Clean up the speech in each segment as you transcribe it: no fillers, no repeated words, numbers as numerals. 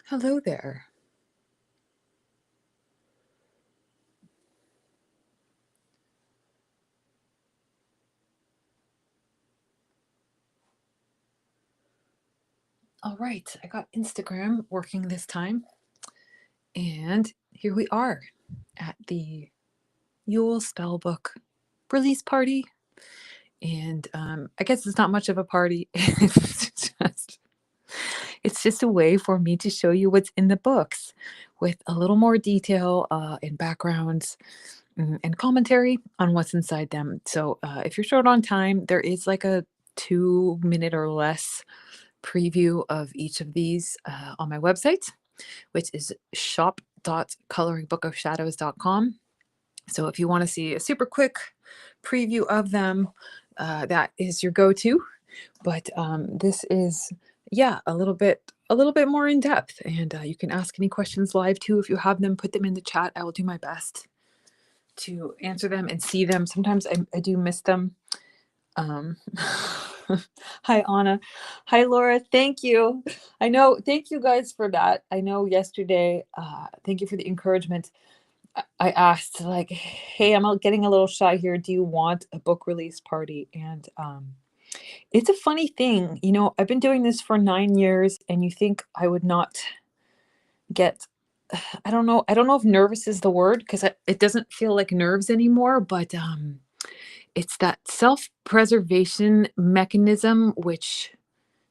Hello there. All right, I got Instagram working this time, and here we are at the Yule Spellbook release party. And I guess it's not much of a party. It's just a way for me to show you what's in the books with a little more detail and backgrounds and commentary on what's inside them. So if you're short on time, there is like a 2 minute or less preview of each of these on my website, which is shop.coloringbookofshadows.com. So if you want to see a super quick preview of them, that is your go-to. But this is, yeah, a little bit more in depth, and you can ask any questions live too. If you have them, put them in the chat. I will do my best to answer them and see them. Sometimes I do miss them. Um, Hi, Anna. Hi, Laura. Thank you. I know. Thank you guys for that. I know yesterday, thank you for the encouragement. I asked, like, hey, I'm getting a little shy here. Do you want a book release party? And it's a funny thing. I've been doing this for 9 years, and you think I would not get, I don't know. I don't know if nervous is the word because it doesn't feel like nerves anymore, but it's that self-preservation mechanism which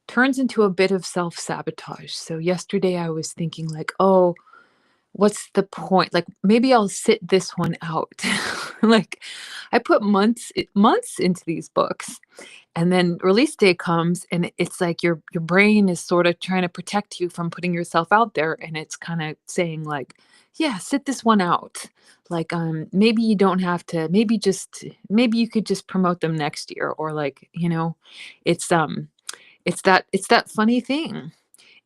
turns into a bit of self-sabotage. So yesterday I was thinking like, "Oh, what's the point? Like maybe I'll sit this one out." Like I put months into these books, and then release day comes and it's like your brain is sort of trying to protect you from putting yourself out there, and it's kind of saying like, yeah, sit this one out. Like maybe you don't have to, maybe you could just promote them next year, or like, it's it's that funny thing.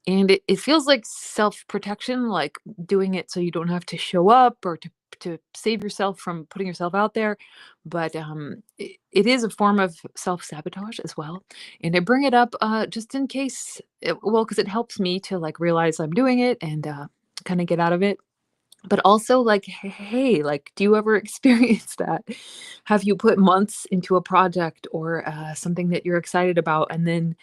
And it feels like self-protection, like doing it so you don't have to show up or to save yourself from putting yourself out there. But it is a form of self-sabotage as well. And I bring it up just in case, well, because it helps me to like realize I'm doing it and kind of get out of it. But also, like, hey, like, do you ever experience that? Have you put months into a project or something that you're excited about, and then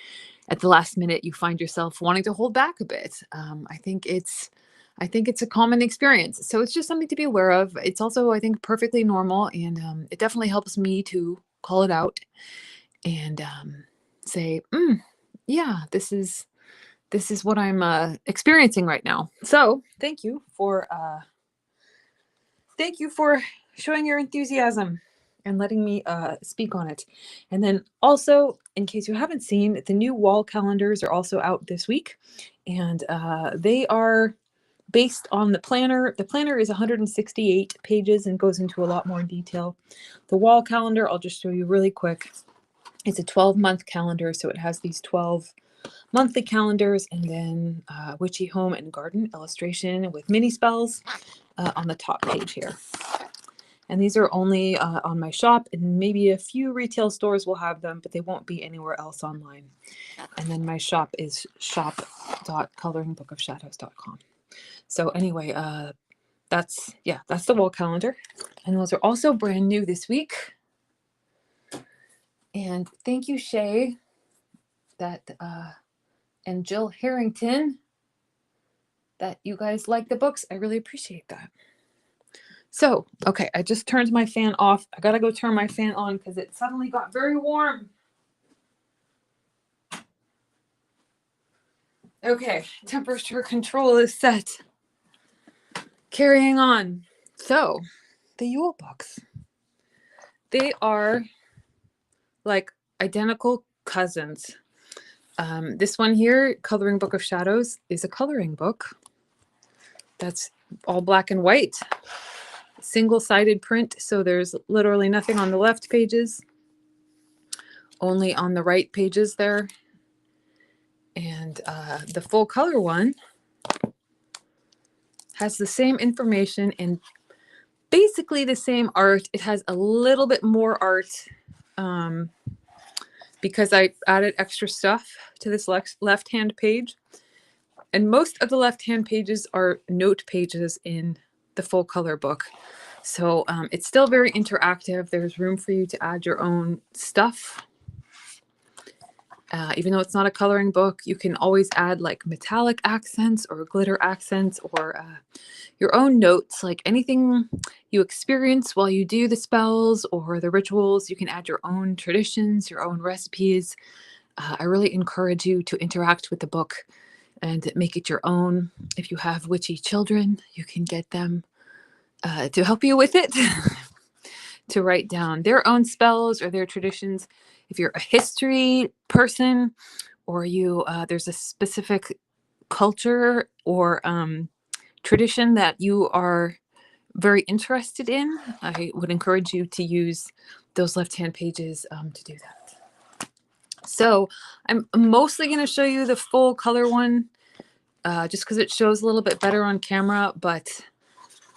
at the last minute you find yourself wanting to hold back a bit? I think it's a common experience, so it's just something to be aware of. It's also, I think, perfectly normal, and it definitely helps me to call it out and say, yeah, this is what I'm experiencing right now. So thank you for showing your enthusiasm and letting me speak on it. And then also, in case you haven't seen, the new wall calendars are also out this week, and they are based on the planner. The planner is 168 pages and goes into a lot more detail. The wall calendar, I'll just show you really quick. It's a 12-month calendar, so it has these 12 monthly calendars, and then witchy home and garden illustration with mini spells on the top page here. And these are only on my shop, and maybe a few retail stores will have them, but they won't be anywhere else online. And then my shop is shop.coloringbookofshadows.com. So anyway, that's the wall calendar. And those are also brand new this week. And thank you, Shay, and Jill Harrington, that you guys like the books. I really appreciate that. So, okay, I just turned my fan off. I gotta go turn my fan on because it suddenly got very warm. Okay, temperature control is set. Carrying on. So, the Yule books. They are like identical cousins. This one here, Coloring Book of Shadows, is a coloring book that's all black and white. Single-sided print, so there's literally nothing on the left pages, only on the right pages there. And the full color one has the same information and basically the same art. It has a little bit more art because I added extra stuff to this left-hand page. And most of the left-hand pages are note pages in the full color book. So it's still very interactive. There's room for you to add your own stuff. Even though it's not a coloring book, you can always add like metallic accents or glitter accents or your own notes, like anything you experience while you do the spells or the rituals. You can add your own traditions, your own recipes. I really encourage you to interact with the book and make it your own. If you have witchy children, you can get them to help you with it, to write down their own spells or their traditions. If you're a history person or you there's a specific culture or tradition that you are very interested in, I would encourage you to use those left-hand pages to do that. So I'm mostly going to show you the full color one just because it shows a little bit better on camera, but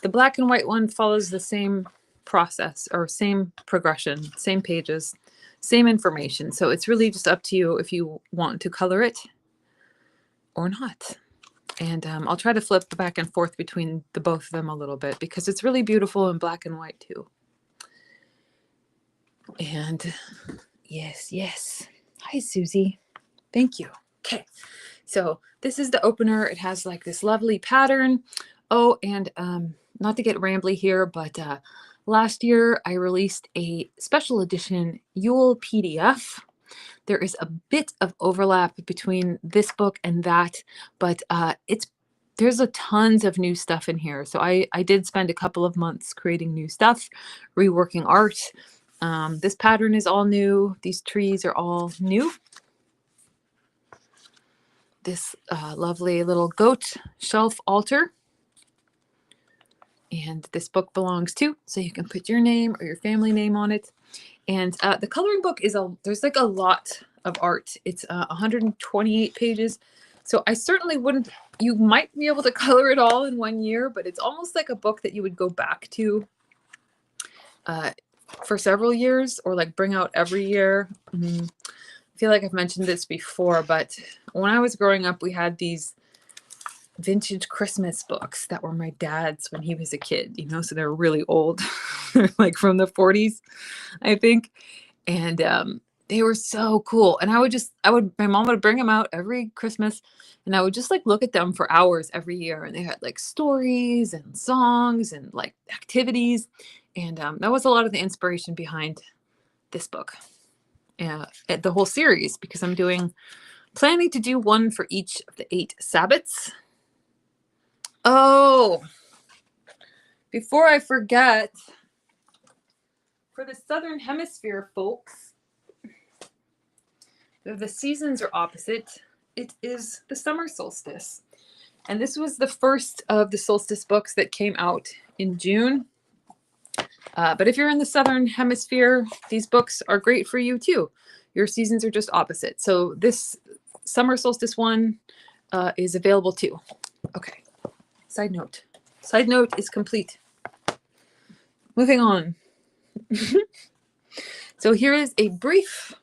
the black and white one follows the same process or same progression, same pages, same information. So it's really just up to you if you want to color it or not. And I'll try to flip back and forth between the both of them a little bit because it's really beautiful in black and white too. And yes, yes. Hi, Susie. Thank you. Okay. So this is the opener. It has like this lovely pattern. Oh, and not to get rambly here, but last year I released a special edition Yule PDF. There is a bit of overlap between this book and that, but there's a tons of new stuff in here. So I did spend a couple of months creating new stuff, reworking art. This pattern is all new. These trees are all new. This lovely little goat shelf altar. And this book belongs to, so you can put your name or your family name on it. And the coloring book there's like a lot of art. It's 128 pages. So I certainly wouldn't, you might be able to color it all in one year, but it's almost like a book that you would go back to for several years or like bring out every year. I feel like I've mentioned this before, but when I was growing up, we had these vintage Christmas books that were my dad's when he was a kid, you know, so they're really old, like from the 40s, I think. And they were so cool. And my mom would bring them out every Christmas and I would just like look at them for hours every year. And they had like stories and songs and like activities. And that was a lot of the inspiration behind this book, the whole series, because I'm planning to do one for each of the 8 Sabbats. Oh, before I forget, for the Southern Hemisphere folks, the seasons are opposite. It is the summer solstice. And this was the first of the solstice books that came out in June. But if you're in the Southern Hemisphere, these books are great for you too. Your seasons are just opposite. So this summer solstice one is available too. Okay. Side note. Side note is complete. Moving on. So here is a brief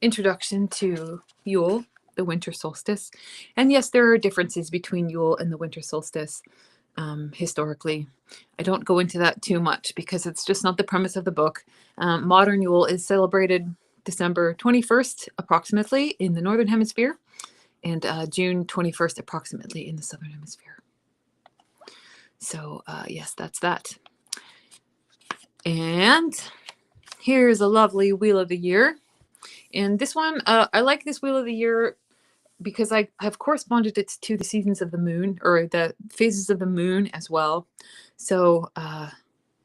introduction to Yule, the winter solstice. And yes, there are differences between Yule and the winter solstice historically. I don't go into that too much because it's just not the premise of the book. Modern Yule is celebrated December 21st, approximately, in the Northern Hemisphere, and June 21st, approximately, in the Southern Hemisphere. So yes, that's that. And here's a lovely Wheel of the Year. And this one, I like this Wheel of the Year because I have corresponded it to the seasons of the moon, or the phases of the moon as well. So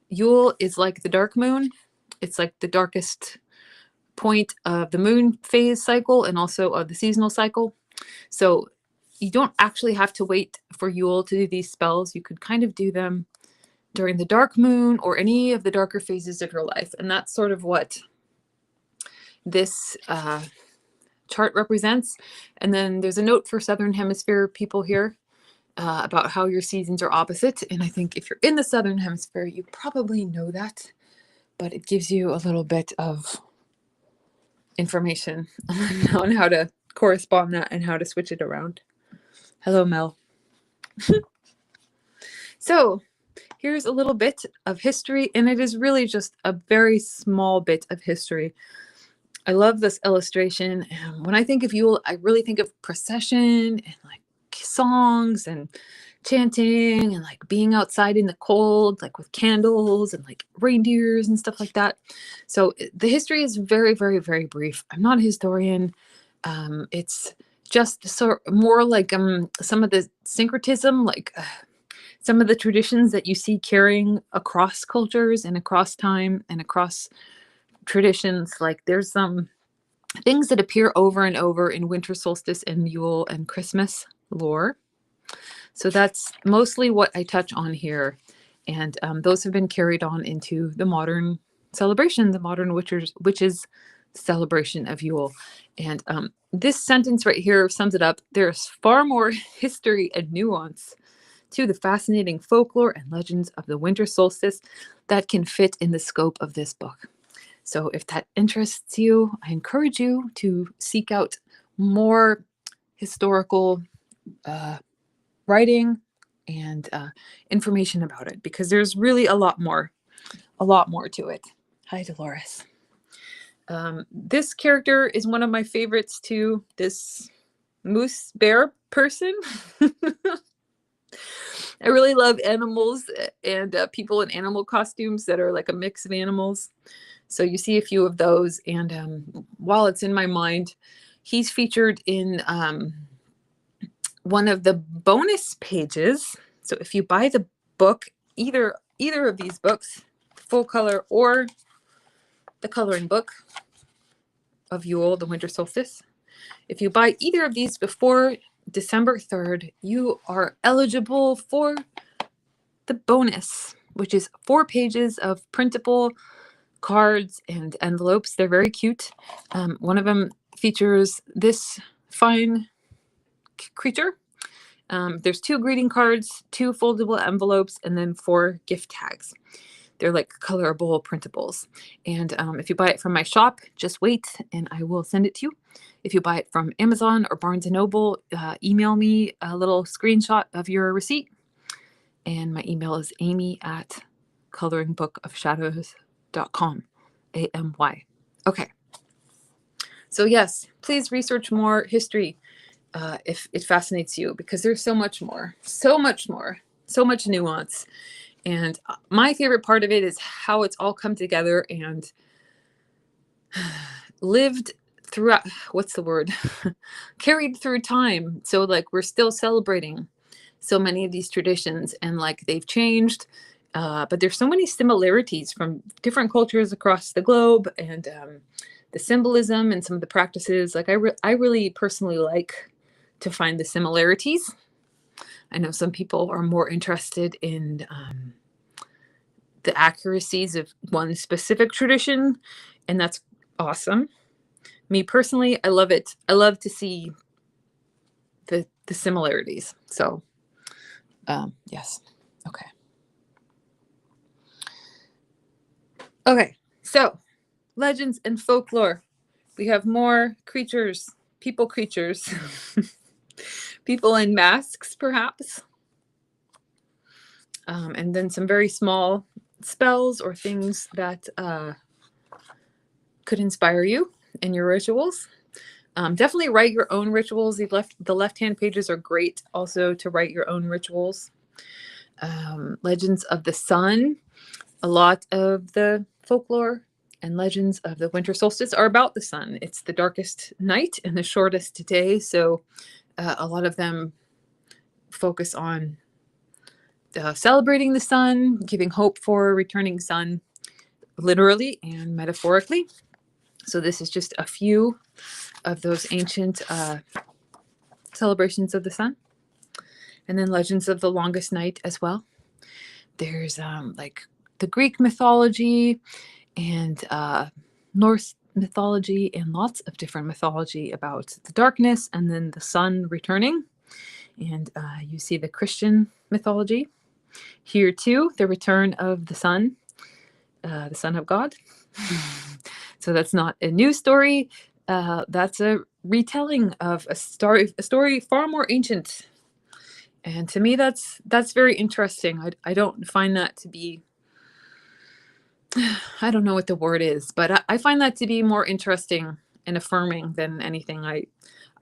Yule is like the dark moon. It's like the darkest point of the moon phase cycle and also of the seasonal cycle. So you don't actually have to wait for Yule to do these spells. You could kind of do them during the dark moon or any of the darker phases of your life. And that's sort of what this chart represents. And then there's a note for Southern Hemisphere people here about how your seasons are opposite. And I think if you're in the Southern Hemisphere, you probably know that, but it gives you a little bit of information on how to correspond that and how to switch it around. Hello, Mel. So here's a little bit of history, and it is really just a very small bit of history. I love this illustration. And when I think of Yule, I really think of procession and like songs and chanting and like being outside in the cold, like with candles and like reindeers and stuff like that. So the history is very, very, very brief. I'm not a historian. It's just sort more like some of the syncretism, like some of the traditions that you see carrying across cultures and across time and across traditions. Like there's some things that appear over and over in winter solstice and Yule and Christmas lore. So that's mostly what I touch on here. And those have been carried on into the modern celebration, the modern witches celebration of Yule. And this sentence right here sums it up. There's far more history and nuance to the fascinating folklore and legends of the winter solstice that can fit in the scope of this book. So if that interests you, I encourage you to seek out more historical writing and information about it, because there's really a lot more to it. Hi, Dolores. This character is one of my favorites too. This moose bear person. I really love animals and people in animal costumes that are like a mix of animals. So you see a few of those. And while it's in my mind, he's featured in one of the bonus pages. So if you buy the book, either of these books, full color or the coloring book of Yule, the winter solstice, if you buy either of these before December 3rd, you are eligible for the bonus, which is 4 pages of printable cards and envelopes. They're very cute. One of them features this fine creature. There's 2 greeting cards, 2 foldable envelopes, and then 4 gift tags. They're like colorable printables. And if you buy it from my shop, just wait and I will send it to you. If you buy it from Amazon or Barnes & Noble, email me a little screenshot of your receipt. And my email is amy@coloringbookofshadows.com. AMY. Okay. So yes, please research more history if it fascinates you, because there's so much more, so much nuance. And my favorite part of it is how it's all come together and lived throughout, what's the word? Carried through time. So like we're still celebrating so many of these traditions, and like they've changed, but there's so many similarities from different cultures across the globe, and the symbolism and some of the practices. Like I really personally like to find the similarities. I know some people are more interested in the accuracies of one specific tradition, and that's awesome. Me personally, I love it. I love to see the similarities. So yes. Okay, so legends and folklore. We have more creatures, people creatures, people in masks, perhaps. And then some very small spells or things that could inspire you in your rituals. Definitely write your own rituals. The left-hand pages are great also to write your own rituals. Legends of the sun. A lot of the folklore and legends of the winter solstice are about the sun. It's the darkest night and the shortest day. So a lot of them focus on celebrating the sun, giving hope for a returning sun, literally and metaphorically. So this is just a few of those ancient celebrations of the sun. And then legends of the longest night as well. There's like the Greek mythology and Norse mythology, and lots of different mythology about the darkness and then the sun returning. And you see the Christian mythology here too, the return of the Son of God. So that's not a new story. That's a retelling of a story far more ancient And to me, that's very interesting. I don't find that to be, I don't know what the word is, but I find that to be more interesting and affirming than anything. I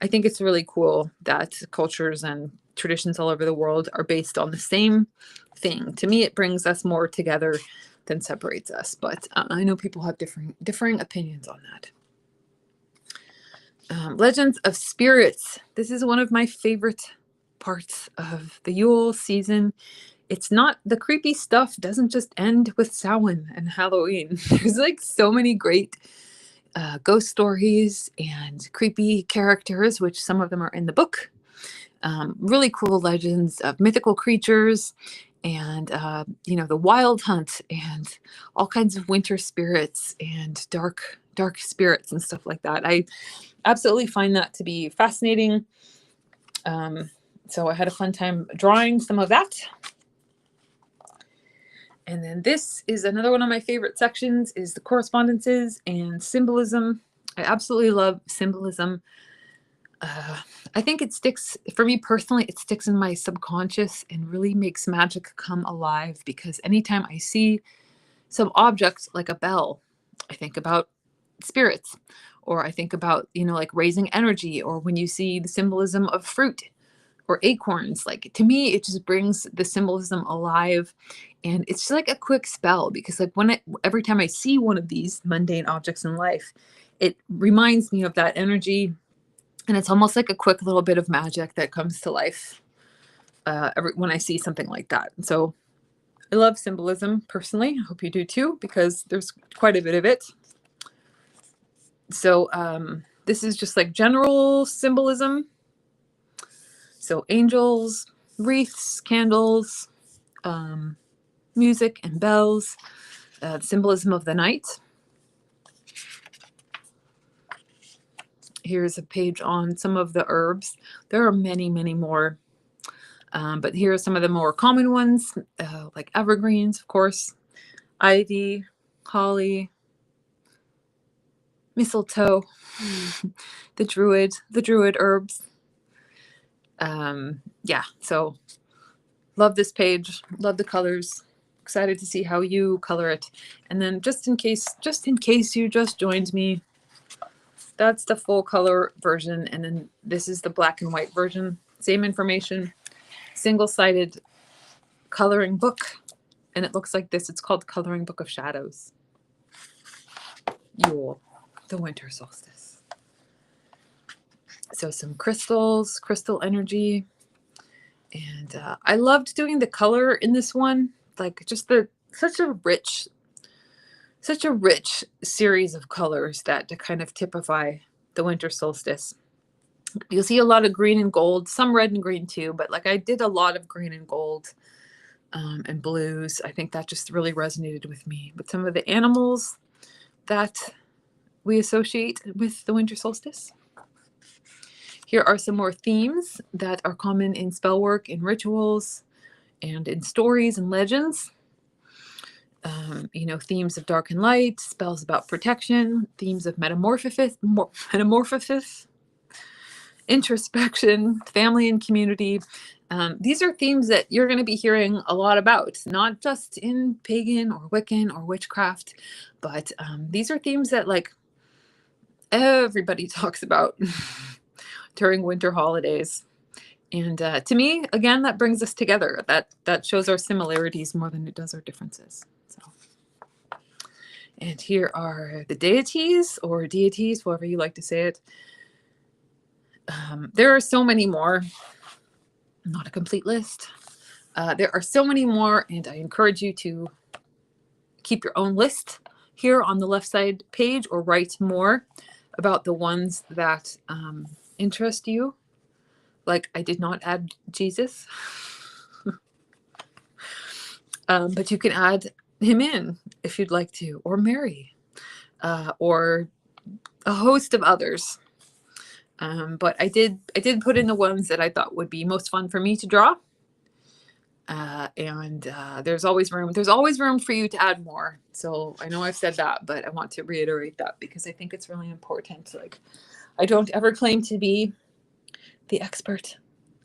think it's really cool that cultures and traditions all over the world are based on the same thing. To me, it brings us more together than separates us. But I know people have differing opinions on that. Legends of spirits. This is one of my favorite parts of the Yule season. It's not, the creepy stuff doesn't just end with Samhain and Halloween. There's like so many great ghost stories and creepy characters, which some of them are in the book. Really cool legends of mythical creatures and, the wild hunt and all kinds of winter spirits and dark spirits and stuff like that. I absolutely find that to be fascinating. So I had a fun time drawing some of that. And then this is another one of my favorite sections, is the correspondences and symbolism. I absolutely love symbolism. I think it sticks, for me personally, it sticks in my subconscious and really makes magic come alive, because anytime I see some object like a bell, I think about spirits, or I think about, like raising energy, or when you see the symbolism of fruit or acorns, like to me, it just brings the symbolism alive. And it's just like a quick spell, because like every time I see one of these mundane objects in life, it reminds me of that energy. And it's almost like a quick little bit of magic that comes to life when I see something like that. So I love symbolism personally. I hope you do too, because there's quite a bit of it. So this is just like general symbolism. So angels, wreaths, candles, music and bells, the symbolism of the night. Here's a page on some of the herbs. There are many, many more. But here are some of the more common ones, like evergreens, of course, ivy, holly, mistletoe, the druid herbs. Yeah, so love this page, love the colors. Excited to see how you color it. And then just in case you just joined me, that's the full color version. And then this is the black and white version. Same information, single-sided coloring book. And it looks like this. It's called Coloring Book of Shadows. Yule, the winter solstice. So some crystals, crystal energy. And I loved doing the color in this one. Like just such a rich series of colors that to kind of typify the winter solstice. You'll see a lot of green and gold, some red and green too, but like I did a lot of green and gold and blues. I think that just really resonated with me. But some of the animals that we associate with the winter solstice. Here are some more themes that are common in spell work, in rituals, and in stories and legends. Themes of dark and light, spells about protection, themes of metamorphosis, introspection, family and community. These are themes that you're going to be hearing a lot about, not just in pagan or Wiccan or witchcraft, but these are themes that like everybody talks about during winter holidays. And to me, again, that brings us together. That shows our similarities more than it does our differences. So, and here are the deities, or deities, however you like to say it. There are so many more. Not a complete list. There are so many more, and I encourage you to keep your own list here on the left side page, or write more about the ones that interest you. Like I did not add Jesus, but you can add him in if you'd like to, or Mary, or a host of others. But I did put in the ones that I thought would be most fun for me to draw. And there's always room. There's always room for you to add more. So I know I've said that, but I want to reiterate that because I think it's really important. Like, I don't ever claim to be the expert.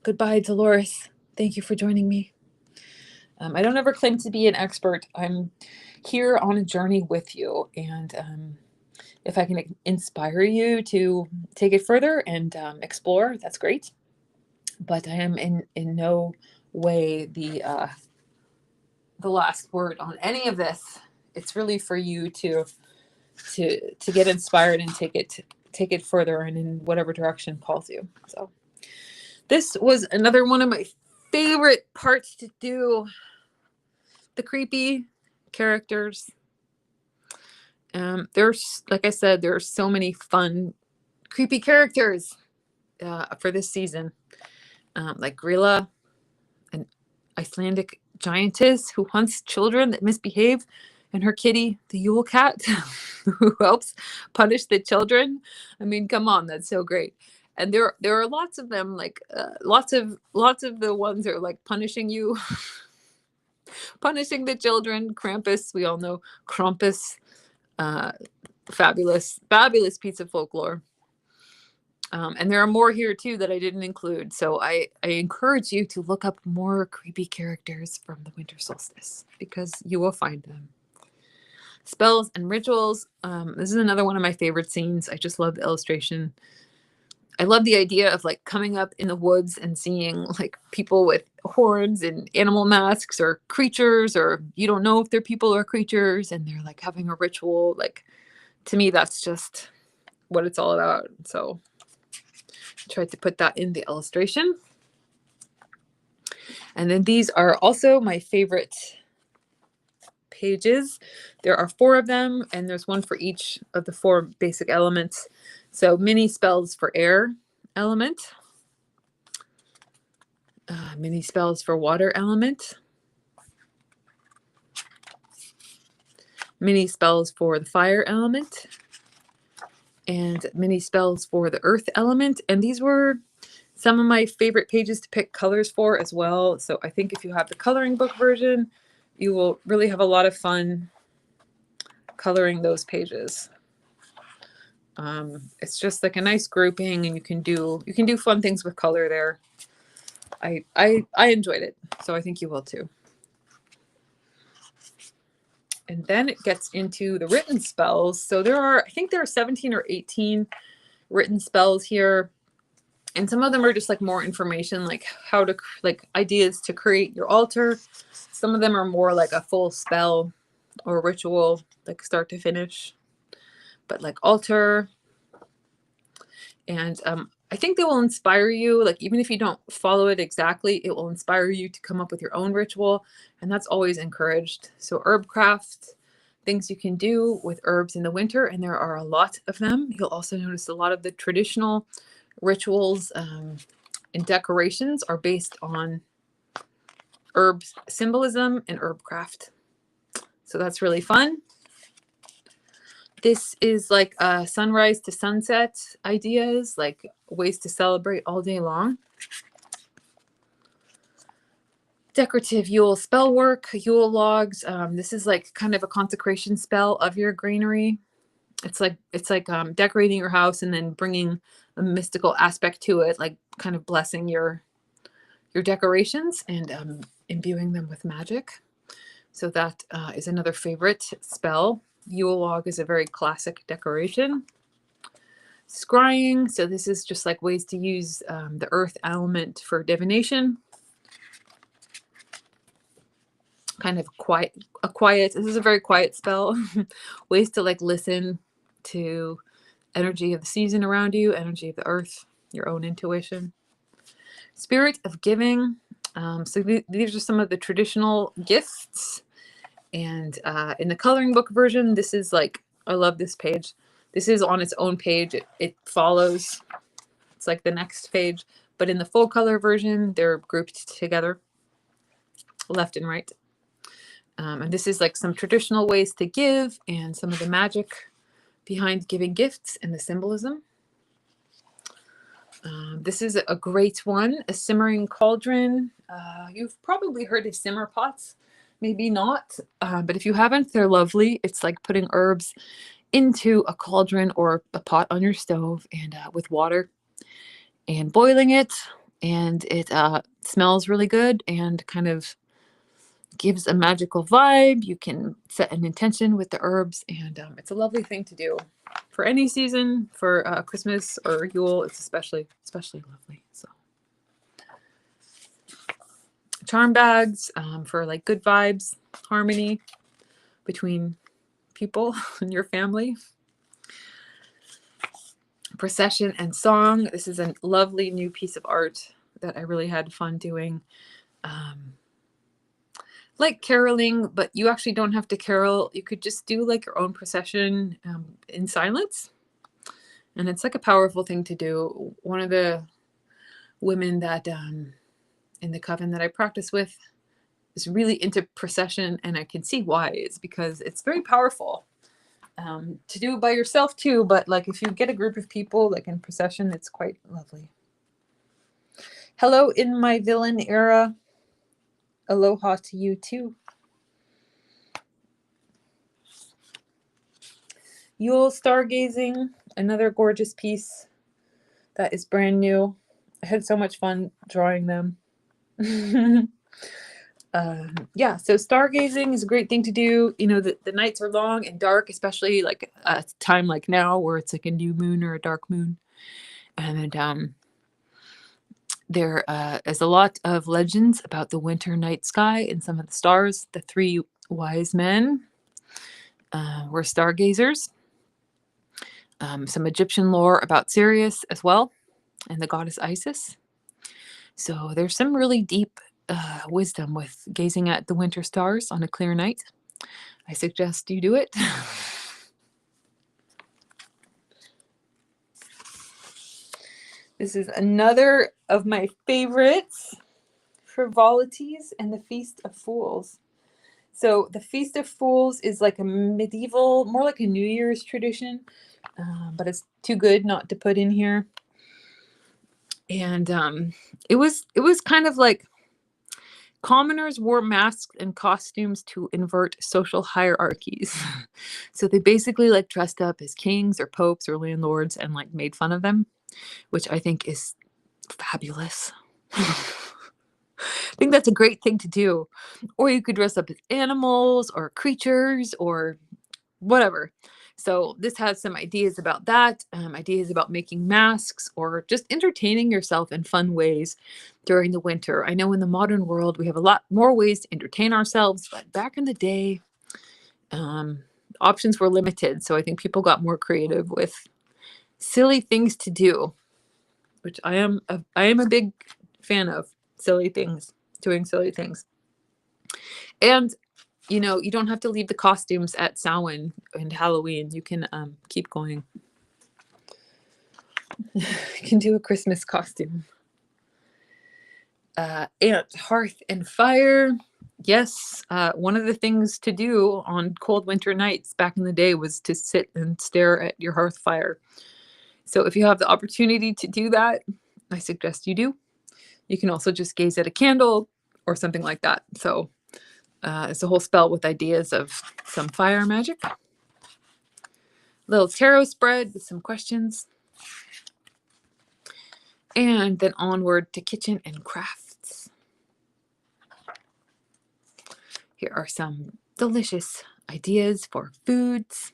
Goodbye, Dolores. Thank you for joining me. I don't ever claim to be an expert. I'm here on a journey with you, and if I can inspire you to take it further and explore, that's great. But I am in no way the last word on any of this. It's really for you to get inspired and take it further and in whatever direction calls you. So this was another one of my favorite parts to do. The creepy characters. There's, like I said, there are so many fun creepy characters for this season, like Grilla, an Icelandic giantess who hunts children that misbehave, and her kitty, the Yule cat, who helps punish the children. I mean, come on, that's so great. And there are lots of them, like lots of the ones that are like punishing you, punishing the children. Krampus, we all know Krampus, fabulous piece of folklore. And there are more here too that I didn't include. So I encourage you to look up more creepy characters from the winter solstice because you will find them. Spells and rituals. This is another one of my favorite scenes. I just love the illustration. I love the idea of like coming up in the woods and seeing like people with horns and animal masks or creatures, or you don't know if they're people or creatures, and they're like having a ritual. Like, to me, that's just what it's all about. So I tried to put that in the illustration. And then these are also my favorite pages. There are 4 of them, and there's one for each of the 4 basic elements. So mini spells for air element, mini spells for water element, mini spells for the fire element, and mini spells for the earth element. And these were some of my favorite pages to pick colors for as well. So I think if you have the coloring book version, you will really have a lot of fun coloring those pages. It's just like a nice grouping, and you can do fun things with color there. I enjoyed it, so I think you will too. And then it gets into the written spells. So I think there are 17 or 18 written spells here. And some of them are just like more information, like how to, like ideas to create your altar. Some of them are more like a full spell or ritual, like start to finish. But like altar. And I think they will inspire you. Like, even if you don't follow it exactly, it will inspire you to come up with your own ritual. And that's always encouraged. So herb craft, things you can do with herbs in the winter. And there are a lot of them. You'll also notice a lot of the traditional rituals and decorations are based on herb symbolism and herb craft. So that's really fun. This is like sunrise to sunset ideas, like ways to celebrate all day long. Decorative Yule spell work, Yule logs. This is like kind of a consecration spell of your granary. It's like decorating your house and then bringing a mystical aspect to it, like kind of blessing your decorations and imbuing them with magic. So that is another favorite spell. Yule log is a very classic decoration. Scrying, so this is just like ways to use the earth element for divination. Kind of this is a very quiet spell. Ways to like listen to energy of the season around you, energy of the earth, your own intuition. Spirit of giving. So these are some of the traditional gifts. And in the coloring book version, this is like, I love this page. This is on its own page. It follows. It's like the next page. But in the full color version, they're grouped together, left and right. And this is like some traditional ways to give and some of the magic behind giving gifts and the symbolism. This is a great one, a simmering cauldron. You've probably heard of simmer pots. Maybe not, but if you haven't, they're lovely. It's like putting herbs into a cauldron or a pot on your stove and with water and boiling it. and it smells really good and kind of gives a magical vibe. You can set an intention with the herbs, and it's a lovely thing to do for any season. For Christmas or Yule, it's especially lovely. So charm bags for like good vibes, harmony between people and your family. Procession and song. This is a lovely new piece of art that I really had fun doing. Like caroling, but you actually don't have to carol. You could just do like your own procession in silence. And it's like a powerful thing to do. One of the women that in the coven that I practice with is really into procession, and I can see why. It's because it's very powerful to do it by yourself too. But like if you get a group of people like in procession, it's quite lovely. Hello in my villain era. Aloha to you too. Yule stargazing, another gorgeous piece that is brand new. I had so much fun drawing them. Yeah, so stargazing is a great thing to do. You know, the nights are long and dark, especially like a time like now where it's like a new moon or a dark moon. And there is a lot of legends about the winter night sky and some of the stars. The three wise men were stargazers. Some Egyptian lore about Sirius as well, and the goddess Isis. So there's some really deep wisdom with gazing at the winter stars on a clear night. I suggest you do it. This is another of my favorites, frivolities and the Feast of Fools. So the Feast of Fools is like a medieval, more like a New Year's tradition, but it's too good not to put in here. And it was kind of like commoners wore masks and costumes to invert social hierarchies. So they basically like dressed up as kings or popes or landlords and like made fun of them, which I think is fabulous. I think that's a great thing to do. Or you could dress up as animals or creatures or whatever. So this has some ideas about that, ideas about making masks or just entertaining yourself in fun ways during the winter. I know in the modern world we have a lot more ways to entertain ourselves, but back in the day, options were limited. So I think people got more creative with silly things to do, which I am a big fan of. Silly things, doing silly things. And you know, you don't have to leave the costumes at Samhain and Halloween. You can keep going. You can do a Christmas costume. And hearth and fire. Yes, one of the things to do on cold winter nights back in the day was to sit and stare at your hearth fire. So if you have the opportunity to do that, I suggest you do. You can also just gaze at a candle or something like that. So it's a whole spell with ideas of some fire magic. Little tarot spread with some questions. And then onward to kitchen and crafts. Here are some delicious ideas for foods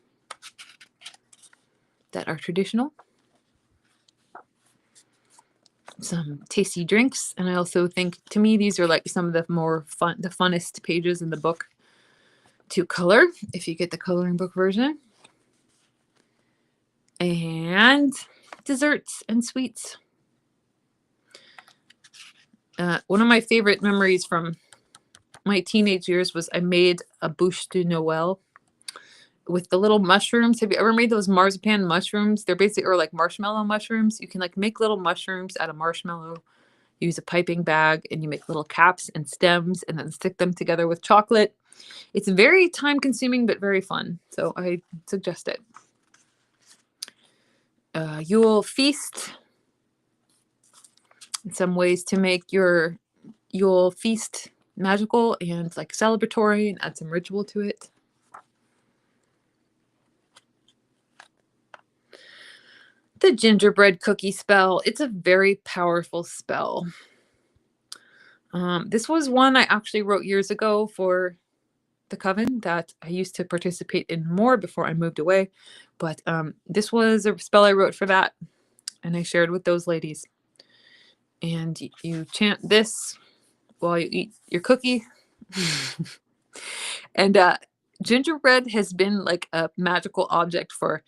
that are traditional. Some tasty drinks, and I also think, to me, these are like some of the more fun, the funnest pages in the book to color, if you get the coloring book version. And desserts and sweets. One of my favorite memories from my teenage years was I made a bûche de Noël with the little mushrooms. Have you ever made those marzipan mushrooms? They're basically, or like marshmallow mushrooms. You can like make little mushrooms out of marshmallow, use a piping bag, and you make little caps and stems and then stick them together with chocolate. It's very time consuming, but very fun. So I suggest it. Yule feast. Some ways to make your Yule feast magical and like celebratory and add some ritual to it. The gingerbread cookie spell. It's a very powerful spell. This was one I actually wrote years ago for the coven that I used to participate in more before I moved away. But this was a spell I wrote for that, and I shared with those ladies. And you chant this while you eat your cookie. And gingerbread has been like a magical object for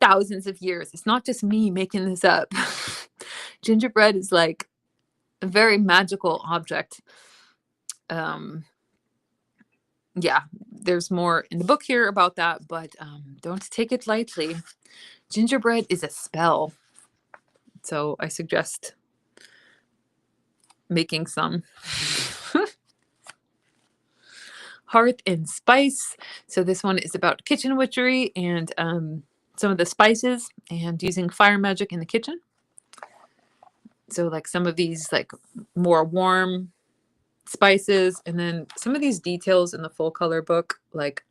thousands of years. It's not just me making this up. Gingerbread is like a very magical object. Yeah, there's more in the book here about that, but don't take it lightly. Gingerbread is a spell. So I suggest making some. Hearth and Spice. So this one is about kitchen witchery and some of the spices and using fire magic in the kitchen. So like some of these like more warm spices, and then some of these details in the full color book, like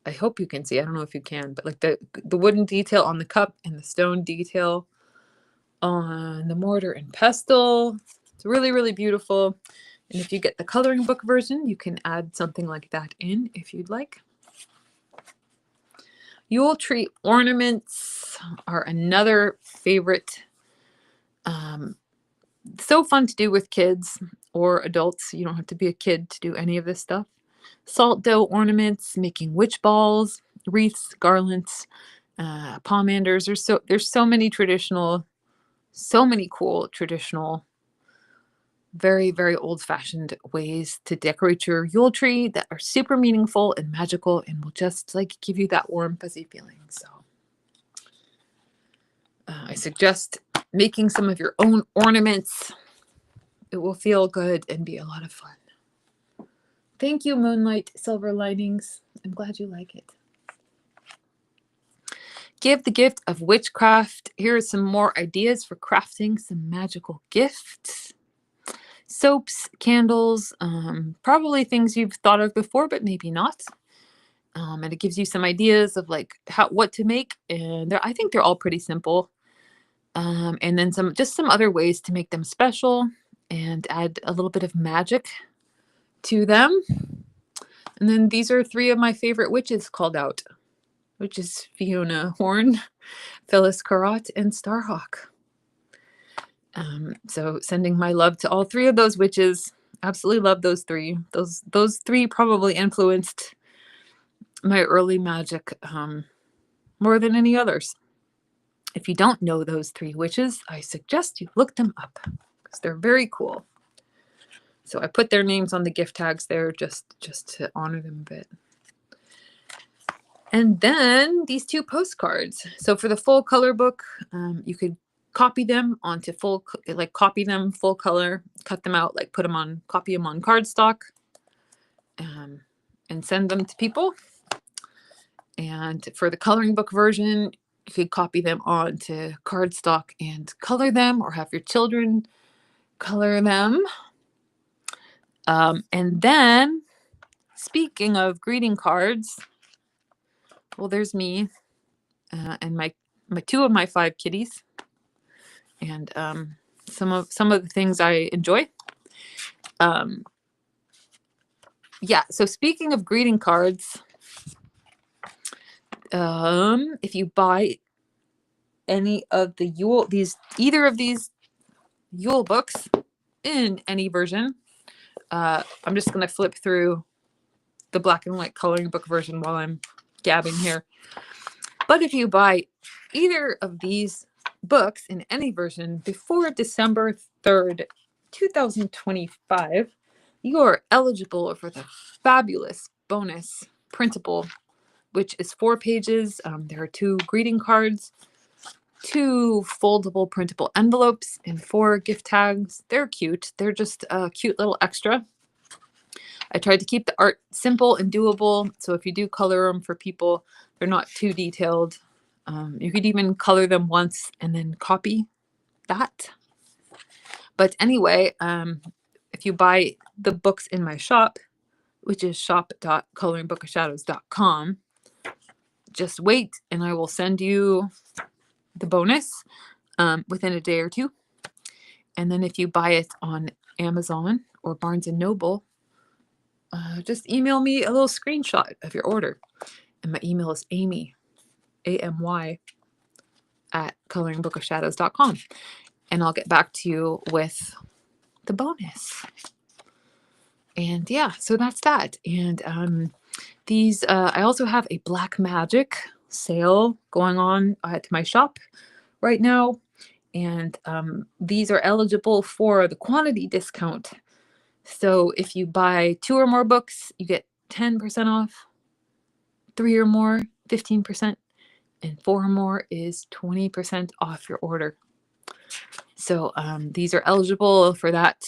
I hope you can see, I don't know if you can, but like the wooden detail on the cup and the stone detail on the mortar and pestle. It's really, really beautiful. And if you get the coloring book version, you can add something like that in if you'd like. Yule tree ornaments are another favorite. So fun to do with kids or adults. You don't have to be a kid to do any of this stuff. Salt dough ornaments, making witch balls, wreaths, garlands, pomanders. There's so many cool traditional, very, very old-fashioned ways to decorate your Yule tree that are super meaningful and magical and will just like give you that warm, fuzzy feeling. So I suggest making some of your own ornaments. It will feel good and be a lot of fun. Thank you, Moonlight Silver Linings. I'm glad you like it. Give the gift of witchcraft. Here are some more ideas for crafting some magical gifts. Soaps, candles, probably things you've thought of before, but maybe not. And it gives you some ideas of like what to make. And I think they're all pretty simple. And then some other ways to make them special and add a little bit of magic to them. And then these are 3 of my favorite witches called out, which is Fiona Horn, Phyllis Carrot, and Starhawk. So sending my love to all 3 of those witches. Absolutely love those 3. Those 3 probably influenced my early magic more than any others. If you don't know those 3 witches, I suggest you look them up because they're very cool. So I put their names on the gift tags there just to honor them a bit. And then these 2 postcards. So for the full color book, you could copy them onto full color, cut them out, like copy them on cardstock, and send them to people. And for the coloring book version, you could copy them onto cardstock and color them, or have your children color them. And then, speaking of greeting cards, well, there's me and my 2 of my 5 kitties, and some of the things I enjoy. Yeah. So speaking of greeting cards, if you buy any of the either of these Yule books in any version, I'm just going to flip through the black and white coloring book version while I'm gabbing here. But if you buy either of these books in any version before December 3rd, 2025, you are eligible for the fabulous bonus printable, which is 4 pages. There are 2 greeting cards, 2 foldable printable envelopes, and 4 gift tags. They're cute. They're just a cute little extra. I tried to keep the art simple and doable. So if you do color them for people, they're not too detailed. You could even color them once and then copy that. But anyway, if you buy the books in my shop, which is shop.coloringbookofshadows.com, just wait and I will send you the bonus within a day or two. And then if you buy it on Amazon or Barnes and Noble, just email me a little screenshot of your order. And my email is Amy, AMY, at coloringbookofshadows.com. And I'll get back to you with the bonus. And yeah, so that's that. And these, I also have a Black Magic sale going on at my shop right now. And these are eligible for the quantity discount. So if you buy 2 or more books, you get 10% off. 3 or more, 15%. And 4 or more is 20% off your order. So these are eligible for that.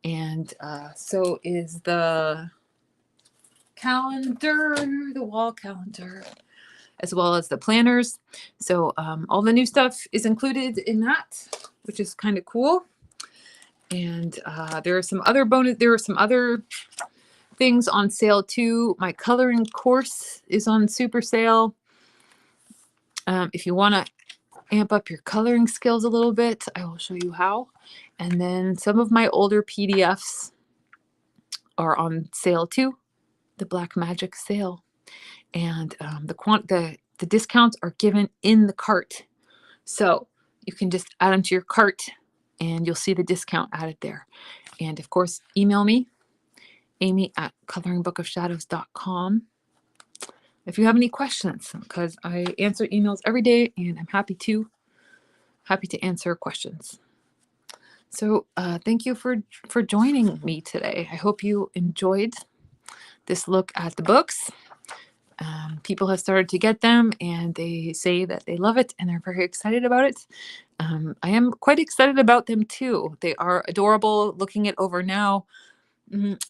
And so is the calendar, the wall calendar, as well as the planners. So all the new stuff is included in that, which is kind of cool. And there are some other things on sale too. My coloring course is on super sale. If you want to amp up your coloring skills a little bit, I will show you how. And then some of my older PDFs are on sale too, the Black Magic sale. And the discounts are given in the cart. So you can just add them to your cart and you'll see the discount added there. And of course, email me, Amy at coloringbookofshadows.com. If you have any questions, because I answer emails every day and I'm happy to answer questions. So thank you for joining me today. I hope you enjoyed this look at the books. People have started to get them and they say that they love it and they're very excited about it. I am quite excited about them too. They are adorable. Looking it over now,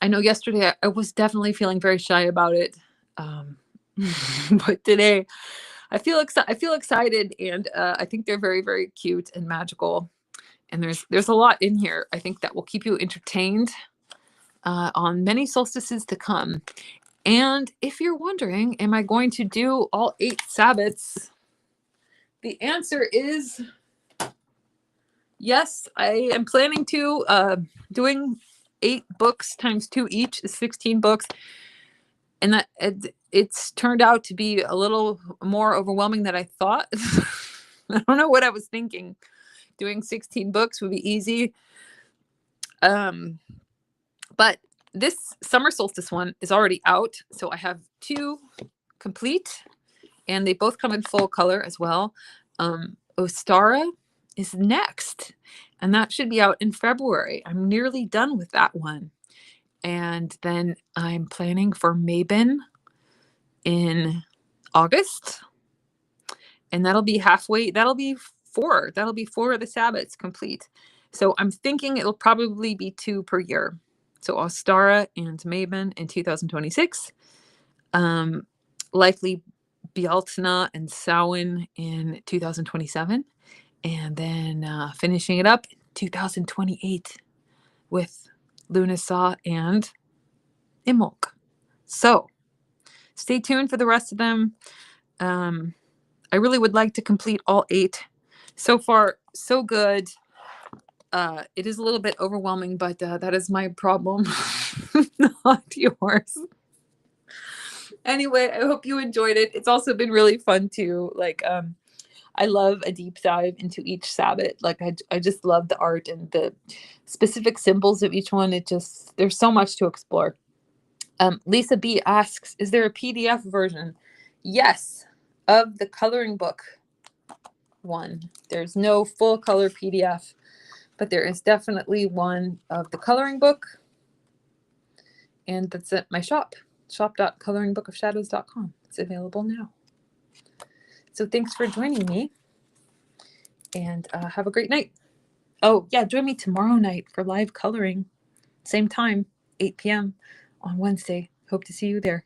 I know yesterday I was definitely feeling very shy about it. But today I feel excited, and I think they're very, very cute and magical. And there's a lot in here, I think, that will keep you entertained on many solstices to come. And if you're wondering, am I going to do all 8 Sabbats? The answer is yes. I am planning to. Doing 8 books times 2 each is 16 books. And that it's turned out to be a little more overwhelming than I thought. I don't know what I was thinking. Doing 16 books would be easy. But this summer solstice one is already out. So I have 2 complete, and they both come in full color as well. Ostara is next, and that should be out in February. I'm nearly done with that one. And then I'm planning for Mabon in August. And that'll be halfway. That'll be 4. That'll be 4 of the Sabbats complete. So I'm thinking it'll probably be 2 per year. So Ostara and Mabon in 2026. Likely Bealtaine and Samhain in 2027. And then finishing it up in 2028 with Lughnasadh and Imbolc. So stay tuned for the rest of them. I really would like to complete all 8. So far, so good. It is a little bit overwhelming, but that is my problem, not yours. Anyway, I hope you enjoyed it. It's also been really fun too. Like, I love a deep dive into each Sabbat. Like, I just love the art and the specific symbols of each one. There's so much to explore. Lisa B asks, is there a PDF version? Yes, of the coloring book one. There's no full color PDF, but there is definitely one of the coloring book. And that's at my shop, shop.coloringbookofshadows.com. It's available now. So thanks for joining me, and have a great night. Oh, yeah, join me tomorrow night for live coloring. Same time, 8 p.m. on Wednesday. Hope to see you there.